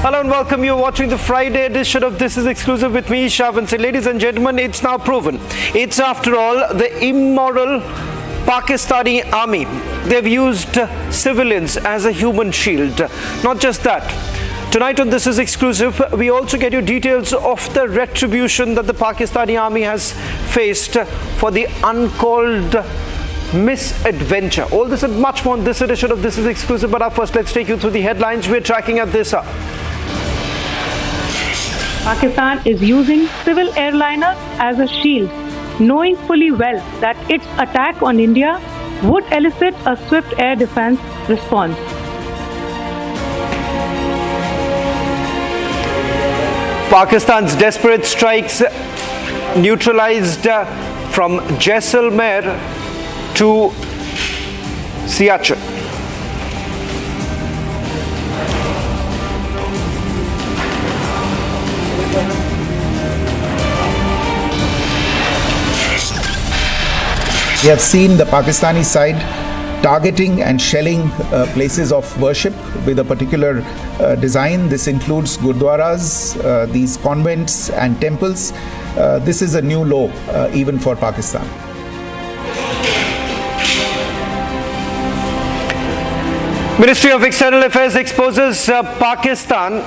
Hello and welcome. You're watching the Friday edition of This Is Exclusive with me, Shavan. So, ladies and gentlemen, it's now proven. It's, after all, the immoral Pakistani army. They've used civilians as a human shield. Not just that. Tonight on This Is Exclusive, we also get you details of the retribution that the Pakistani army has faced for the uncalled misadventure. All this and much more on this edition of This Is Exclusive. But up first, let's take you through the headlines we're tracking at this hour. Pakistan is using civil airliners as a shield, knowing fully well that its attack on India would elicit a swift air defense response. Pakistan's desperate strikes neutralized from Jaisalmer to Siachen. We have seen the Pakistani side targeting and shelling places of worship with a particular design. This includes gurdwaras, these convents and temples. This is a new low even for Pakistan. Ministry of External Affairs exposes Pakistan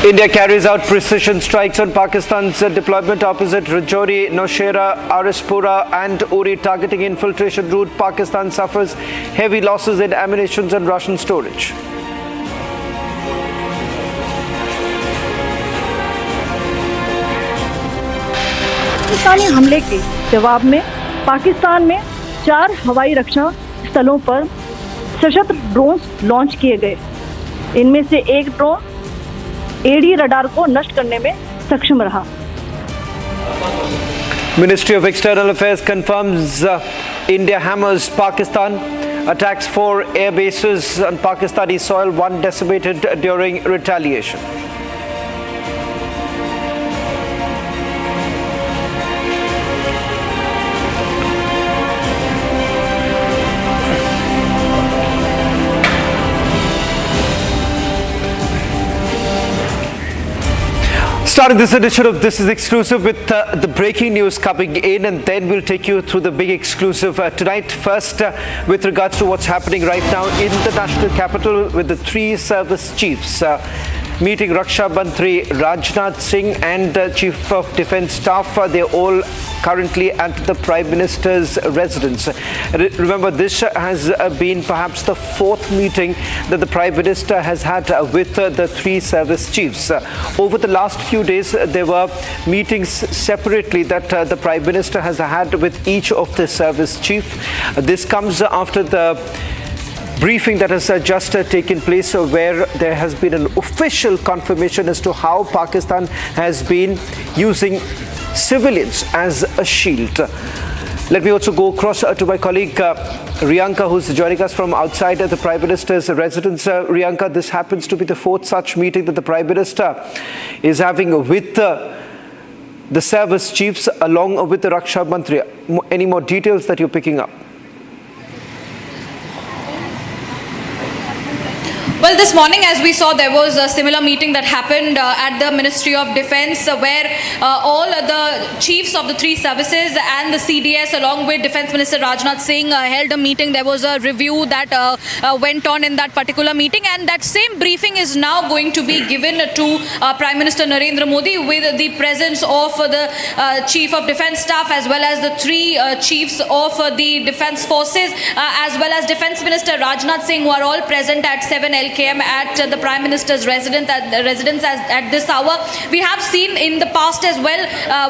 India carries out precision strikes on Pakistan's deployment opposite Rajouri, Nowshera, RS Pura and Uri, targeting infiltration route. Pakistan suffers heavy losses in ammunition and Russian storage. Pakistani हमले के जवाब में पाकिस्तान में 4 हवाई रक्षा स्थलों पर सशस्त्र drone launch किए गए। इनमें से एक ड्रोन एडी रडार को नष्ट करने में सक्षम रहा। Ministry of External Affairs confirms India hammers Pakistan. Attacks 4 air bases on Pakistani soil, 1 decimated during retaliation. Starting this edition of This Is Exclusive with the breaking news coming in, and then we'll take you through the big exclusive tonight. First, with regards to what's happening right now in the national capital with the 3 service chiefs meeting Raksha Mantri Rajnath Singh and Chief of Defence Staff. They're all currently at the Prime Minister's residence. Remember, this has been perhaps the 4th meeting that the Prime Minister has had with the 3 service chiefs. Over the last few days, there were meetings separately that the Prime Minister has had with each of the service chief. This comes after the briefing that has just taken place, where there has been an official confirmation as to how Pakistan has been using civilians as a shield. Let me also go across to my colleague Riyanka, who's joining us from outside the Prime Minister's residence. Riyanka, this happens to be the 4th such meeting that the Prime Minister is having with the service chiefs along with the Raksha Mantri. Any more details that you're picking up? Well, this morning, as we saw, there was a similar meeting that happened at the Ministry of Defence, where all the chiefs of the 3 services and the CDS, along with Defence Minister Rajnath Singh, held a meeting. There was a review that went on in that particular meeting, and that same briefing is now going to be given to Prime Minister Narendra Modi, with the presence of the Chief of Defence Staff, as well as the 3 chiefs of the Defence Forces, as well as Defence Minister Rajnath Singh, who are all present at 7 LKM at the Prime Minister's residence at this hour. We have seen in the past as well,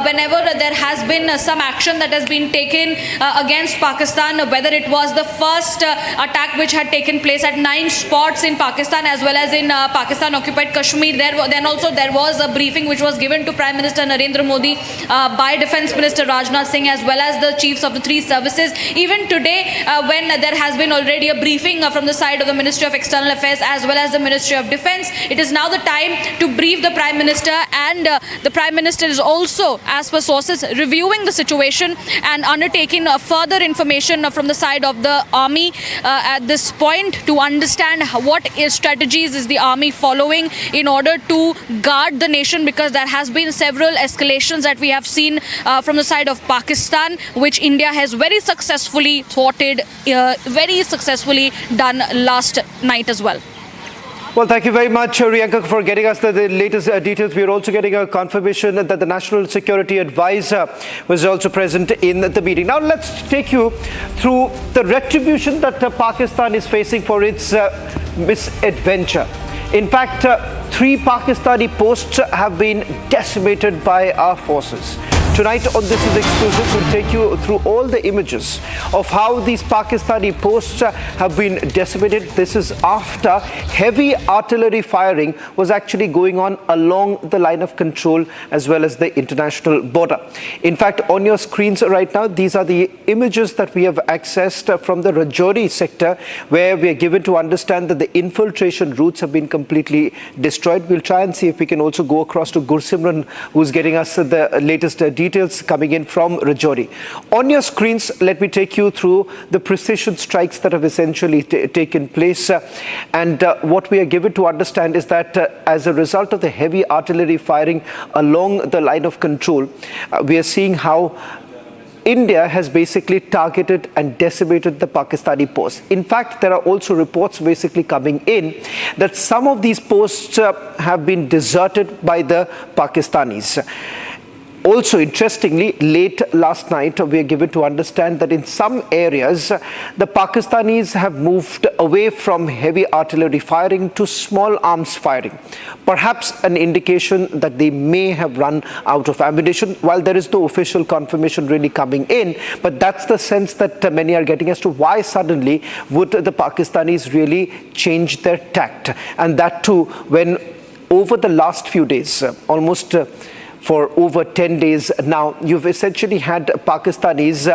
whenever there has been some action that has been taken against Pakistan, whether it was the first attack which had taken place at 9 spots in Pakistan, as well as in Pakistan occupied Kashmir. Then also there was a briefing which was given to Prime Minister Narendra Modi by Defence Minister Rajnath Singh, as well as the chiefs of the 3 services. Even today, when there has been already a briefing from the side of the Ministry of External Affairs as well as the Ministry of Defence. It is now the time to brief the Prime Minister, and the Prime Minister is also, as per sources, reviewing the situation and undertaking further information from the side of the army at this point to understand what strategies is the army following in order to guard the nation, because there has been several escalations that we have seen from the side of Pakistan, which India has very successfully thwarted, very successfully done last night as well. Well, thank you very much, Riyanka, for getting us the latest details. We are also getting a confirmation that the National Security Advisor was also present in the meeting. Now, let's take you through the retribution that Pakistan is facing for its misadventure. In fact, 3 Pakistani posts have been decimated by our forces. Tonight on This Is Exclusive, we'll take you through all the images of how these Pakistani posts have been decimated. This is after heavy artillery firing was actually going on along the line of control as well as the international border. In fact, on your screens right now, these are the images that we have accessed from the Rajouri sector, where we are given to understand that the infiltration routes have been completely destroyed. We'll try and see if we can also go across to Gursimran, who's getting us the latest details coming in from Rajouri. On your screens, let me take you through the precision strikes that have essentially taken place. And what we are given to understand is that as a result of the heavy artillery firing along the line of control, we are seeing how India has basically targeted and decimated the Pakistani posts. In fact, there are also reports basically coming in that some of these posts have been deserted by the Pakistanis. Also, interestingly, late last night, we are given to understand that in some areas, the Pakistanis have moved away from heavy artillery firing to small arms firing. Perhaps an indication that they may have run out of ammunition, while there is no official confirmation really coming in. But that's the sense that many are getting as to why suddenly would the Pakistanis really change their tact. And that too, when over the last few days, almost for over 10 days now, you've essentially had Pakistanis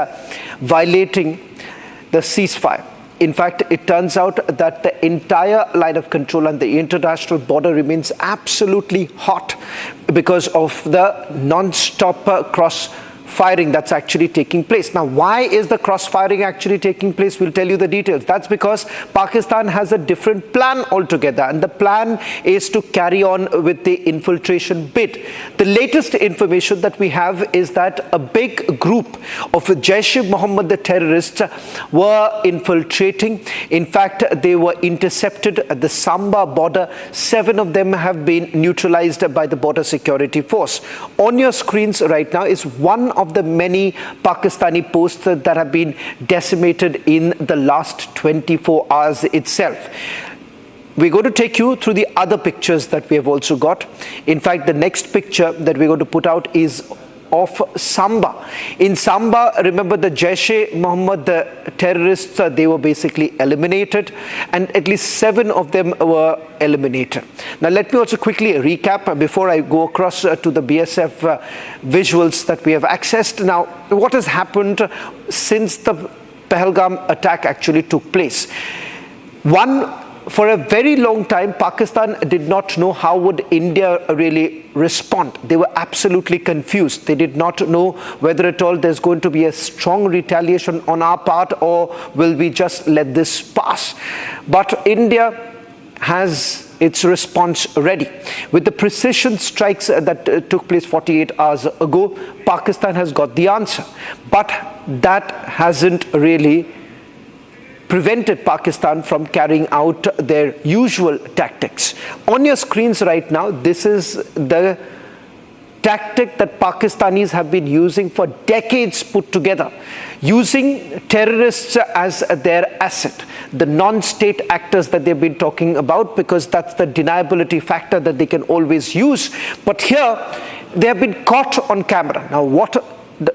violating the ceasefire. In fact, it turns out that the entire line of control and the international border remains absolutely hot because of the non-stop cross-firing that's actually taking place. Now, why is the cross-firing actually taking place? We'll tell you the details. That's because Pakistan has a different plan altogether, and the plan is to carry on with the infiltration bid. The latest information that we have is that a big group of Jaish-e-Mohammed, the terrorists, were infiltrating. In fact, they were intercepted at the Samba border. 7 of them have been neutralized by the border security force. On your screens right now is one of the many Pakistani posts that have been decimated in the last 24 hours itself. We're going to take you through the other pictures that we have also got. In fact, the next picture that we're going to put out is of Samba. In Samba, remember the Jaish-e-Mohammed, the terrorists, they were basically eliminated, and at least 7 of them were eliminated. Now, let me also quickly recap before I go across to the BSF visuals that we have accessed. Now, what has happened since the Pahalgam attack actually took place? One, for a very long time, Pakistan did not know how would India really respond. They were absolutely confused. They did not know whether at all there's going to be a strong retaliation on our part, or will we just let this pass. But India has its response ready. With the precision strikes that took place 48 hours ago, Pakistan has got the answer. But that hasn't really prevented Pakistan from carrying out their usual tactics. On your screens right now, this is the tactic that Pakistanis have been using for decades put together, using terrorists as their asset, the non-state actors that they've been talking about, because that's the deniability factor that they can always use. But here, they have been caught on camera. Now,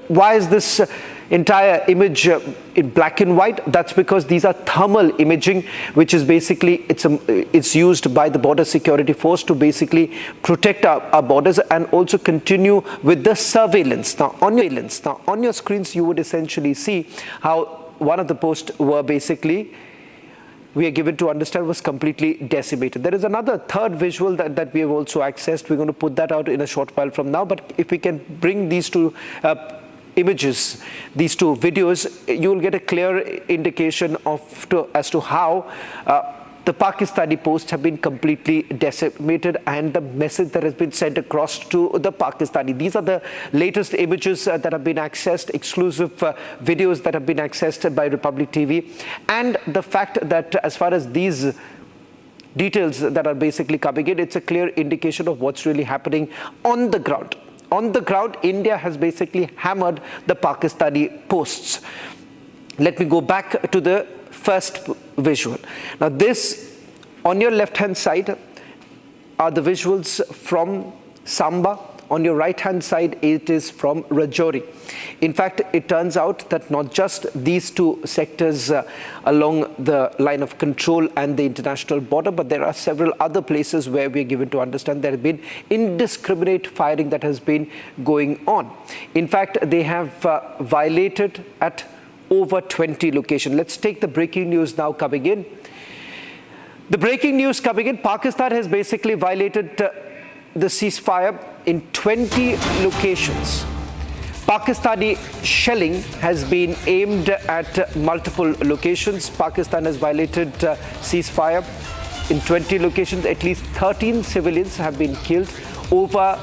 why is this entire image in black and white? That's because these are thermal imaging, which is basically, it's used by the border security force to basically protect our borders and also continue with the surveillance. Now, on your screens, you would essentially see how one of the posts were basically we are given to understand, was completely decimated. There is another third visual that we have also accessed. We're going to put that out in a short while from now. But if we can bring these two images, these two videos, you will get a clear indication as to how the Pakistani posts have been completely decimated and the message that has been sent across to the Pakistani. These are the latest images that have been accessed, exclusive videos that have been accessed by Republic TV. And the fact that as far as these details that are basically coming in, it's a clear indication of what's really happening on the ground. On the ground, India has basically hammered the Pakistani posts. Let me go back to the first visual. Now this, on your left hand side, are the visuals from Samba. On your right hand side, it is from Rajouri. In fact, it turns out that not just these two sectors along the line of control and the international border, but there are several other places where we are given to understand there has been indiscriminate firing that has been going on. In fact, they have violated at over 20 locations. Let's take the breaking news now coming in. The breaking news coming in, Pakistan has basically violated the ceasefire in 20 locations. Pakistani shelling has been aimed at multiple locations. Pakistan has violated ceasefire in 20 locations. At least 13 civilians have been killed. Over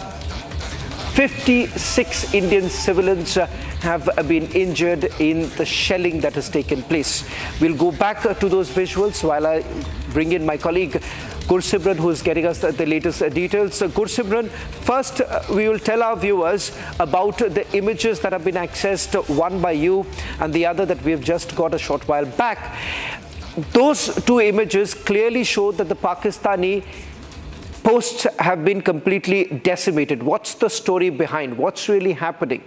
56 Indian civilians have been injured in the shelling that has taken place. We'll go back to those visuals while I bring in my colleague Gursimran, who is getting us the latest details. Gursimran, first we will tell our viewers about the images that have been accessed, one by you and the other that we have just got a short while back. Those two images clearly show that the Pakistani posts have been completely decimated. What's the story behind? What's really happening?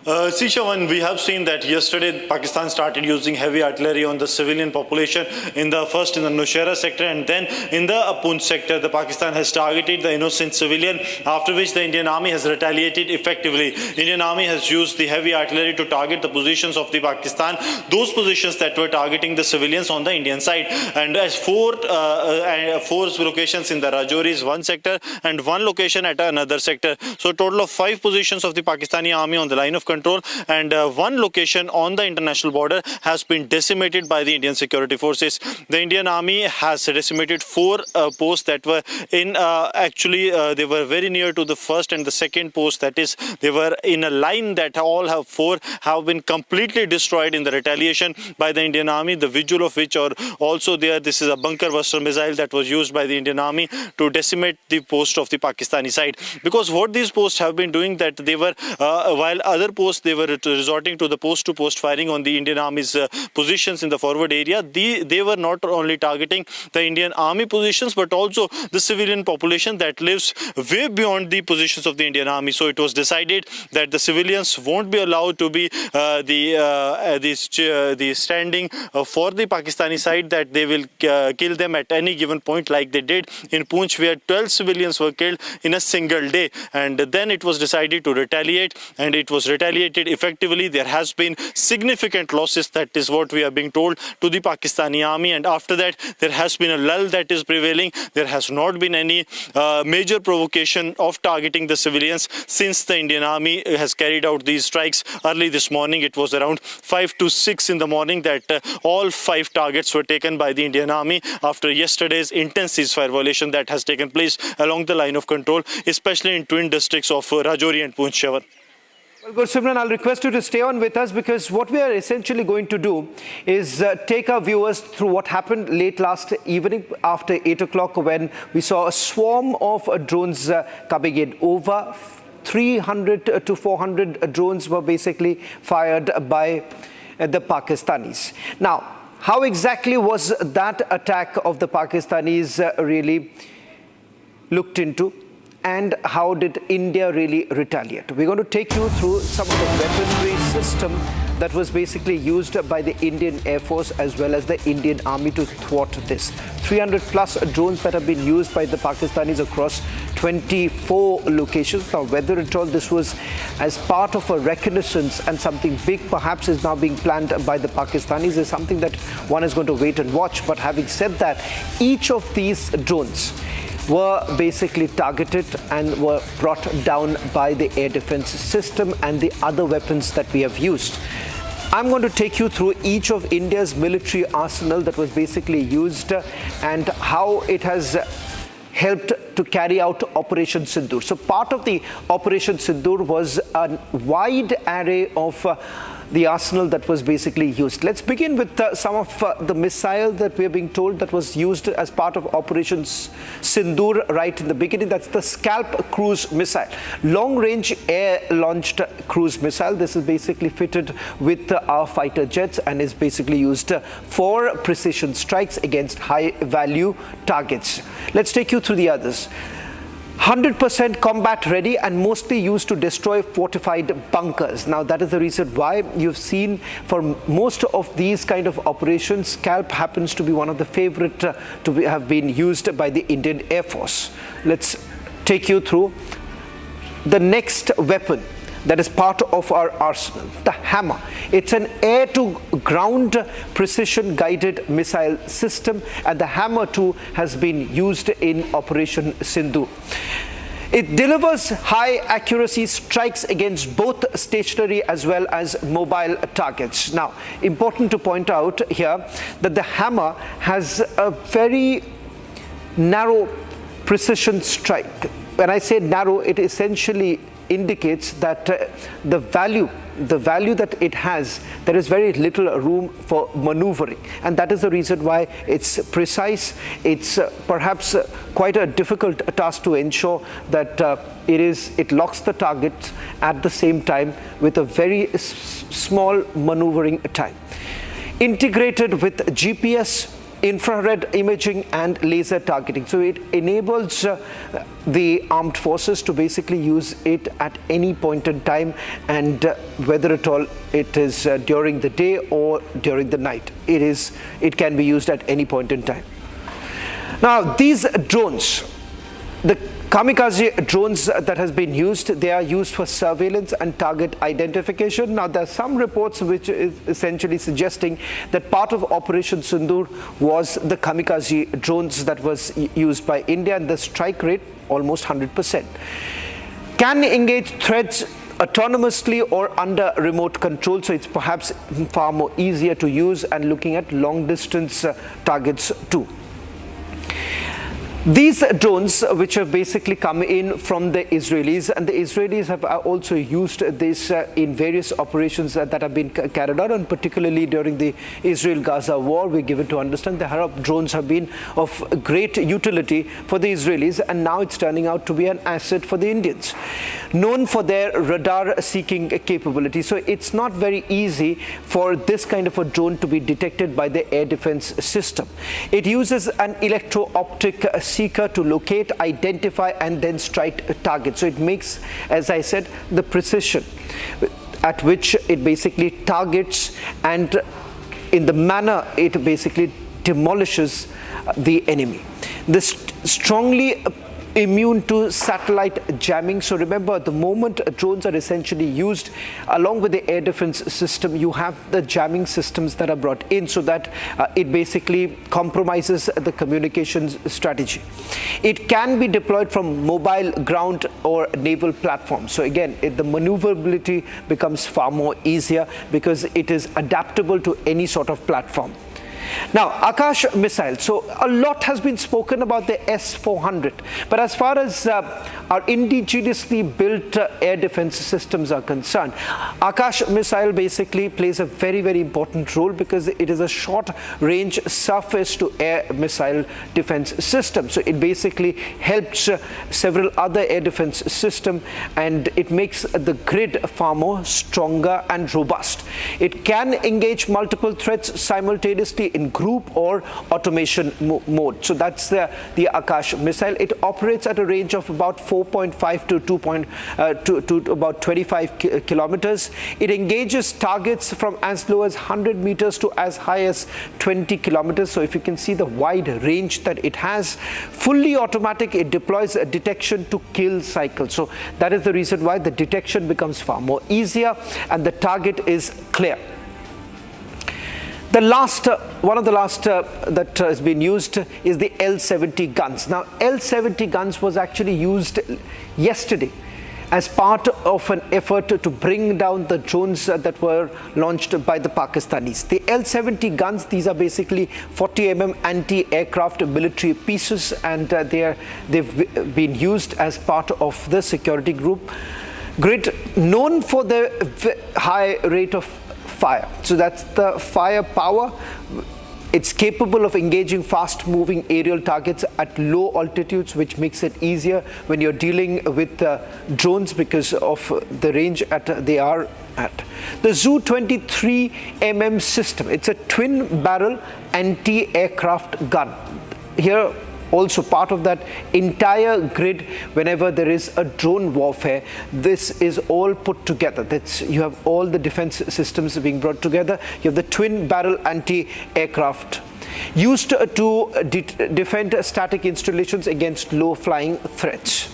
Sishavan, we have seen that yesterday Pakistan started using heavy artillery on the civilian population in the Nowshera sector and then in the Poonch sector. The Pakistan has targeted the innocent civilian, after which the Indian Army has retaliated effectively. Indian Army has used the heavy artillery to target the positions of the Pakistan, those positions that were targeting the civilians on the Indian side. And as four locations in the Rajouri's one sector and one location at another sector. So a total of 5 positions of the Pakistani Army on the line of control and one location on the international border has been decimated by the Indian security forces. The Indian Army has decimated 4 posts that were in they were very near to the first and the second post. That is, they were in a line that all have 4 have been completely destroyed in the retaliation by the Indian Army. The visual of which are also there. This is a bunker buster missile that was used by the Indian Army to decimate the post of the Pakistani side. Because what these posts have been doing, that they were while other posts they were resorting to the post-to-post firing on the Indian Army's positions in the forward area. They were not only targeting the Indian Army positions but also the civilian population that lives way beyond the positions of the Indian Army. So it was decided that the civilians won't be allowed to be standing for the Pakistani side, that they will kill them at any given point, like they did in Poonch, where 12 civilians were killed in a single day. And then it was decided to retaliate, and it was retaliated effectively. There has been significant losses, that is what we are being told, to the Pakistani Army. And after that, there has been a lull that is prevailing. There has not been any major provocation of targeting the civilians since the Indian Army has carried out these strikes early this morning. It was around 5 to 6 in the morning that all 5 targets were taken by the Indian Army after yesterday's intense ceasefire violation that has taken place along the line of control, especially in twin districts of Rajouri and Poonch. Well, Gursimran, I'll request you to stay on with us, because what we are essentially going to do is take our viewers through what happened late last evening after 8 o'clock, when we saw a swarm of drones coming in. Over 300 to 400 drones were basically fired by the Pakistanis. Now, how exactly was that attack of the Pakistanis really looked into? And how did India really retaliate? We're going to take you through some of the weaponry system that was basically used by the Indian Air Force as well as the Indian Army to thwart this. 300 plus drones that have been used by the Pakistanis across 24 locations. Now, whether at all this was as part of a reconnaissance and something big perhaps is now being planned by the Pakistanis is something that one is going to wait and watch. But having said that, each of these drones were basically targeted and were brought down by the air defense system and the other weapons that we have used. I'm going to take you through each of India's military arsenal that was basically used and how it has helped to carry out Operation Sindoor. So part of the Operation Sindoor was a wide array of the arsenal that was basically used. Let's begin with some of the missile that we are being told that was used as part of Operation Sindoor right in the beginning. That's the Scalp cruise missile, long-range air-launched cruise missile. This is basically fitted with our fighter jets and is basically used for precision strikes against high-value targets. Let's take you through the others. 100% combat ready and mostly used to destroy fortified bunkers. Now that is the reason why you've seen for most of these kind of operations, Scalp happens to be one of the favorite to have been used by the Indian Air Force. Let's take you through the next weapon that is part of our arsenal, the Hammer. It's an air-to-ground precision-guided missile system, and the Hammer too has been used in Operation Sindoor. It delivers high-accuracy strikes against both stationary as well as mobile targets. Now, important to point out here that the Hammer has a very narrow precision strike. When I say narrow, it essentially indicates that the value that it has, there is very little room for maneuvering, and that is the reason why it's precise. It's perhaps quite a difficult task to ensure that it locks the target at the same time with a very small maneuvering time. Integrated with GPS, infrared imaging and laser targeting. So it enables the armed forces to basically use it at any point in time, and whether at all it is during the day or during the night. It can be used at any point in time. Now these drones, the kamikaze drones that has been used, they are used for surveillance and target identification. Now there are some reports which is essentially suggesting that part of Operation Sindoor was the kamikaze drones that was used by India, and the strike rate almost 100%. Can engage threats autonomously or under remote control, so it's perhaps far more easier to use, and looking at long distance targets too. These drones, which have basically come in from the Israelis, and the Israelis have also used this in various operations that have been carried out, and particularly during the Israel-Gaza war, we're given to understand the Harab drones have been of great utility for the Israelis, and now it's turning out to be an asset for the Indians. Known for their radar-seeking capability, so it's not very easy for this kind of a drone to be detected by the air defense system. It uses an electro-optic seeker to locate, identify and then strike a target. So it makes, as I said, the precision at which it basically targets, and in the manner it basically demolishes the enemy. This strongly immune to satellite jamming. So remember, the moment drones are essentially used along with the air defense system, you have the jamming systems that are brought in, so that it basically compromises the communications strategy. It can be deployed from mobile, ground or naval platforms. So again, the maneuverability becomes far more easier because it is adaptable to any sort of platform. Now, Akash missile. So a lot has been spoken about the S-400, but as far as our indigenously built air defense systems are concerned, Akash missile basically plays a very, very important role because it is a short-range surface-to-air missile defense system. So it basically helps several other air defense systems, and it makes the grid far more stronger and robust. It can engage multiple threats simultaneously in group or automation mode. So that's the Akash missile. It operates at a range of about 4.5 to about 25 kilometers. It engages targets from as low as 100 meters to as high as 20 kilometers. So if you can see the wide range that it has, fully automatic, it deploys a detection to kill cycle. So that is the reason why the detection becomes far more easier and the target is clear. The last, one of the last that has been used is the L-70 guns. Now, L-70 guns was actually used yesterday as part of an effort to bring down the drones that were launched by the Pakistanis. The L-70 guns, these are basically 40mm anti-aircraft military pieces, and they've been used as part of the security grid, known for their high rate of fire. So that's the firepower. It's capable of engaging fast-moving aerial targets at low altitudes, which makes it easier when you're dealing with drones because of the range they are at. The Zu-23mm system, it's a twin-barrel anti-aircraft gun. Here, also part of that entire grid, whenever there is a drone warfare, this is all put together. You have all the defense systems being brought together. You have the twin barrel anti-aircraft used to defend static installations against low flying threats.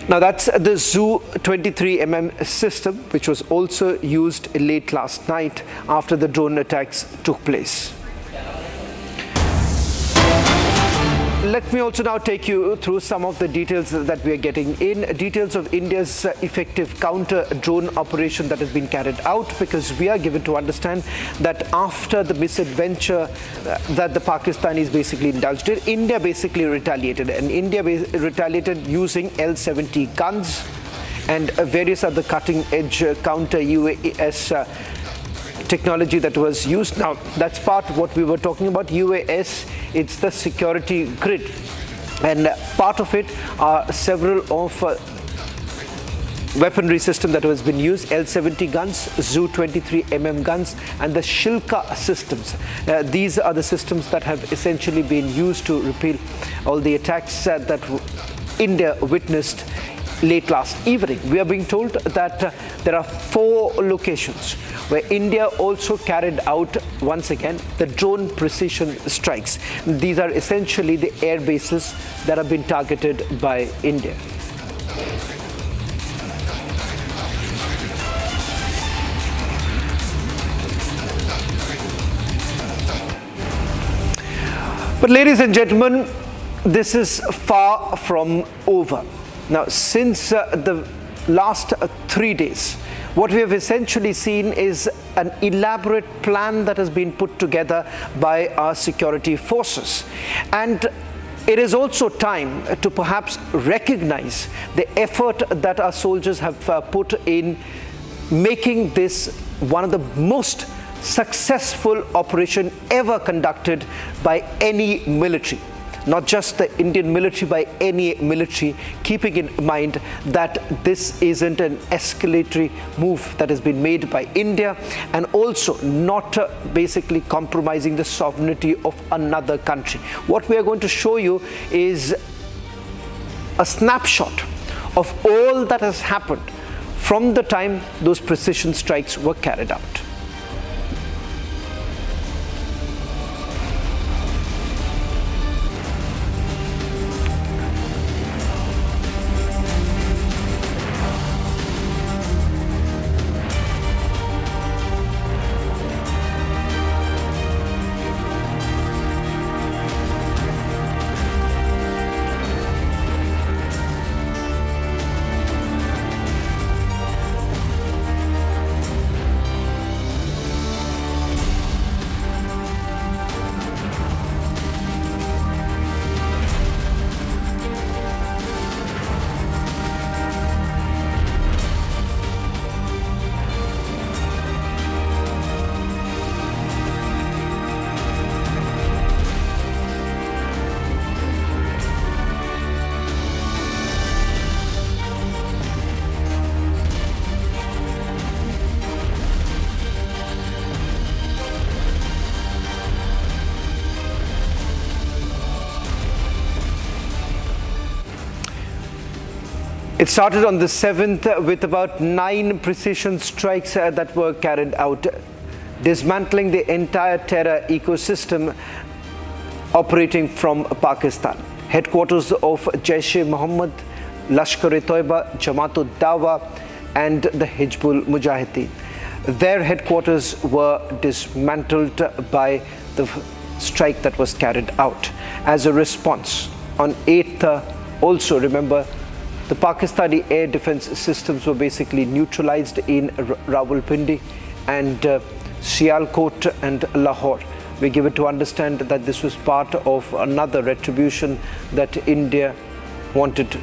Now that's the Zu-23mm system, which was also used late last night after the drone attacks took place. Let me also now take you through some of the details that we are getting in. Details of India's effective counter-drone operation that has been carried out, because we are given to understand that after the misadventure that the Pakistanis basically indulged in, India basically retaliated. And India retaliated using L-70 guns and various other cutting-edge counter-UAS technology that was used. Now, that's part of what we were talking about. UAS, it's the security grid, and part of it are several of weaponry system that has been used: L-70 guns, Zu-23mm guns, and the Shilka systems. These are the systems that have essentially been used to repel all the attacks that India witnessed late last evening. We are being told that there are 4 locations where India also carried out, once again, the drone precision strikes. These are essentially the air bases that have been targeted by India. But ladies and gentlemen, this is far from over. Now, since the last 3 days, what we have essentially seen is an elaborate plan that has been put together by our security forces. And it is also time to perhaps recognize the effort that our soldiers have put in making this one of the most successful operation ever conducted by any military. Not just the Indian military, by any military, keeping in mind that this isn't an escalatory move that has been made by India, and also not basically compromising the sovereignty of another country. What we are going to show you is a snapshot of all that has happened from the time those precision strikes were carried out. It started on the 7th with about 9 precision strikes that were carried out, dismantling the entire terror ecosystem operating from Pakistan. Headquarters of Jaish-e-Mohammed, Lashkar-e-Toiba, Jamaat-ud-Dawa and the Hizbul Mujahideen. Their headquarters were dismantled by the strike that was carried out. As a response, on 8th, also remember, the Pakistani air defense systems were basically neutralized in Rawalpindi and Sialkot and Lahore. We give it to understand that this was part of another retribution that India wanted